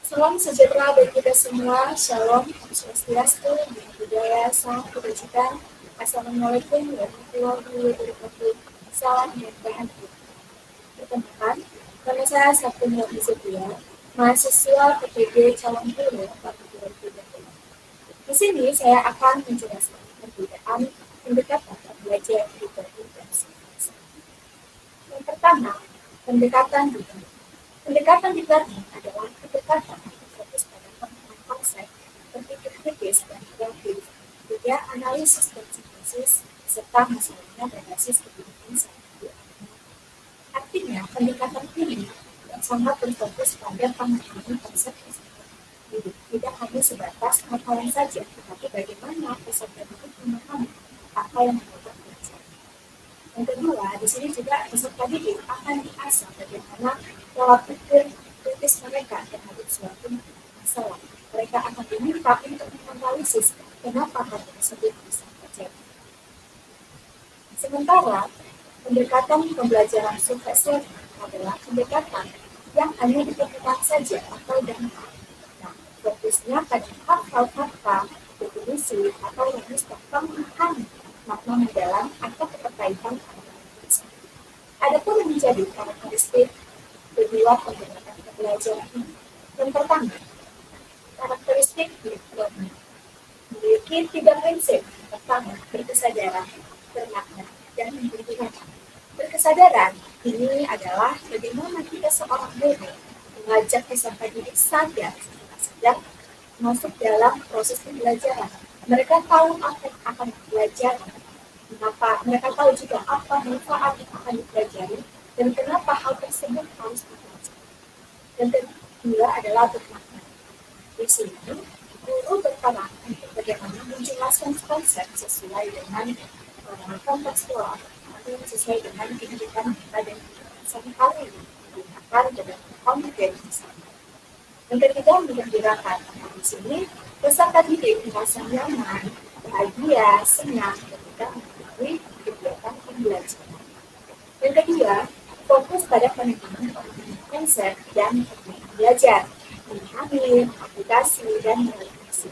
Salam sejahtera bagi kita semua. Shalom, Om Swastiastu, Namo Buddhaya, Salam Kebajikan. Assalamualaikum warahmatullahi wabarakatuh. Salam dan bahagia. Perkenalkan, nama saya Sabtu Nurhati Setia, mahasiswa PTG calon guru tahun 2020. Di sini saya akan menjelaskan perbedaan pendekatan belajar pribadi dan psikologi. Yang pertama, pendekatan pribadi. Pendekatan pribadi adalah pendekatan yang fokus pada pemahaman konsep, berpikir kritis dan kreatif, juga analisis dan sintesis, serta masalahnya berbasis kehidupan sehari-hari. Artinya, pendekatan ini yang sangat berfokus pada pemahaman konsep tersebut. Tidak hanya sebatas hafalan saja, tetapi bagaimana peserta didik memahami apa yang mereka pelajari. Yang kedua, di sini juga peserta didik akan diasah bagaimana pola pikir kritis mereka terhadap suatu masalah. Mereka akan diminta untuk menganalisis kenapa hal tersebut bisa terjadi. Sementara, pendekatan pembelajaran sukses adalah pendekatan yang hanya ditemukan saja atau dampak. Nah, fokusnya pada hal-hal fakta, definisi, atau rumus tanpa memahami makna mendalam atau keterkaitan antara tersebut. Adapun yang menjadi karakteristik kedua pendekatan pembelajaran ini. Yang pertama, karakteristik berikutnya memiliki 3 prinsip. Pertama, berkesadaran, bermakna, dan memberi. Berkesadaran ini adalah bagaimana kita seorang guru mengajak peserta didik sadar setelah sedang masuk dalam proses pembelajaran. Mereka tahu apa yang akan dipelajari, mengapa mereka tahu juga apa manfaat yang akan dipelajari dan kenapa hal tersebut harus dipelajari. Dan kedua adalah bermakna. Di sini, guru berperan untuk bagaimana menjelaskan konsep sesuai dengan kontekstual atau sesuai dengan kehidupan kita dan sehari-hari digunakan dalam komunikasi bersama. Yang ketiga, menggembirakan. Di sini, peserta didik merasa nyaman, bahagia, senang ketika mengikuti kegiatan pembelajaran. Yang kedua, fokus pada penekanan konsep dan teknik belajar, memahami, aplikasi, dan merefleksi.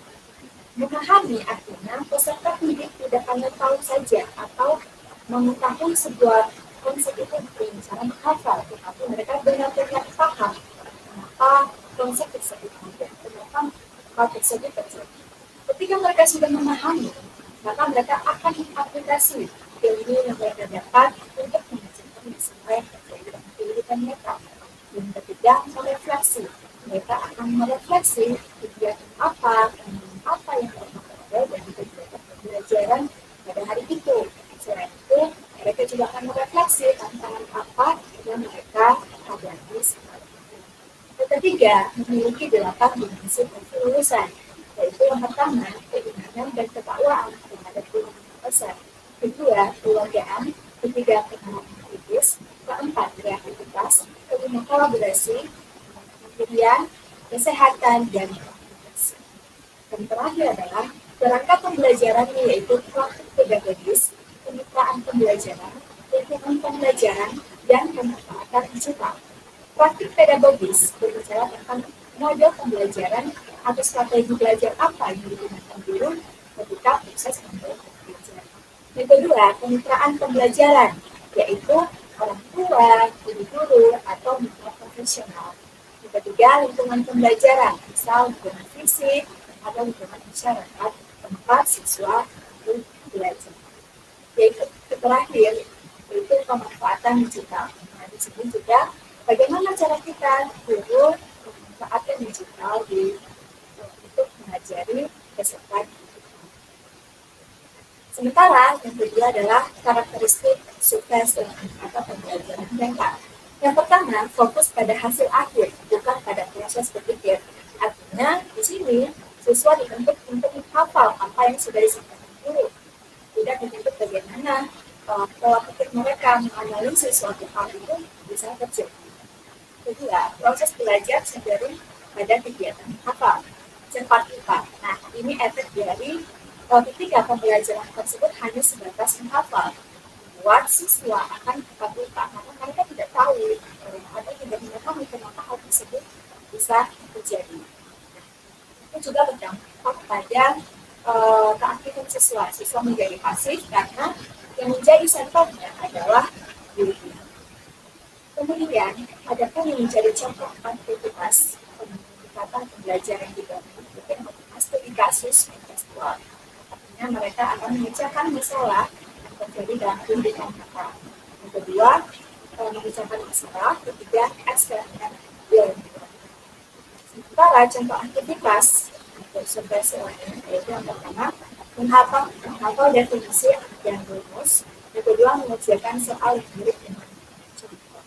Memahami artinya peserta didik tidak hanya tahu saja atau mengetahui sebuah konsep itu dengan cara menghafal, tetapi mereka benar-benar paham kenapa konsep tersebut ada, kenapa hal tersebut terjadi. Ketika mereka sudah memahami, maka mereka akan mengaplikasi ilmu yang mereka dapat untuk mengerjakan masalah yang terjadi dalam kehidupan mereka. Yang ketiga, merefleksi. Mereka akan merefleksi kegiatan apa yang mereka peroleh dari kegiatan pembelajaran pada hari itu. Selain itu, mereka juga akan merefleksi tantangan apa yang mereka hadapi sekarang. Yang ketiga, memiliki 8 dimensi kelulusan, yaitu yang pertama, keimanan dan ketakwaan terhadap Tuhan Yang Esa. Kedua, keluargaan. Ketiga, pemahaman kritis. Keempat, kreativitas. Kelima, kolaborasi. Kemudian, kesehatan dan komunikasi. Dan terakhir adalah perangkat pembelajarannya, yaitu praktik pedagogis, kemitraan pembelajaran, lingkungan pembelajaran, dan pemanfaatan digital. Praktik pedagogis berbicara tentang model pembelajaran atau strategi belajar apa yang digunakan guru ketika proses pembelajaran. Yang kedua, kemitraan pembelajaran, yaitu orang tua, guru-guru, atau mitra profesional. Yang ketiga, lingkungan pembelajaran, misal lingkungan fisik atau lingkungan masyarakat tempat siswa belajar. Yaitu terakhir, yaitu pemanfaatan digital. Nah, di sini juga bagaimana cara kita guru memanfaatkan digital untuk mengajari peserta didik. Sementara yang kedua adalah karakteristik sukses atau pembelajaran mereka. Yang pertama, fokus pada hasil akhir, bukan pada proses berpikir. Artinya, di sini siswa dituntut untuk menghafal apa yang sudah disampaikan guru. Tidak dituntut bagaimana pola pikir mereka menganalisis suatu hal itu bisa terjadi. Kedua, proses belajar cenderung pada kegiatan hafal, cepat lupa. Nah, ini efek dari ketika pembelajaran tersebut hanya sebatas menghafal, membuat siswa akan cepat lupa karena mereka tidak tahu atau tidak memahami kenapa hal tersebut bisa terjadi. Itu juga berdampak pada keaktifan siswa. Siswa menjadi pasif karena yang menjadi senternya adalah gurunya. Kemudian, ada pun yang menjadi contoh aktivitas pendekatan pembelajaran juga mungkin studi kasus kontekstual. Artinya mereka akan memecahkan masalah yang terjadi dalam kehidupan mereka. Yang kedua, memecahkan masalah. Ketiga, eksperimen learning. Sementara contoh aktivitas observasi lainnya yaitu yang pertama menghafal definisi dan rumus. Yang kedua, mengerjakan soal yang mirip dengan contoh.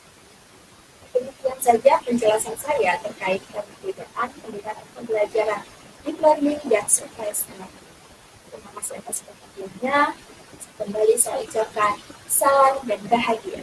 Demikian saja penjelasan saya terkait perbedaan pendekatan pembelajaran deep learning dan surface learning. Terima kasih atas perhatiannya. Kembali saya ucapkan salam dan bahagia.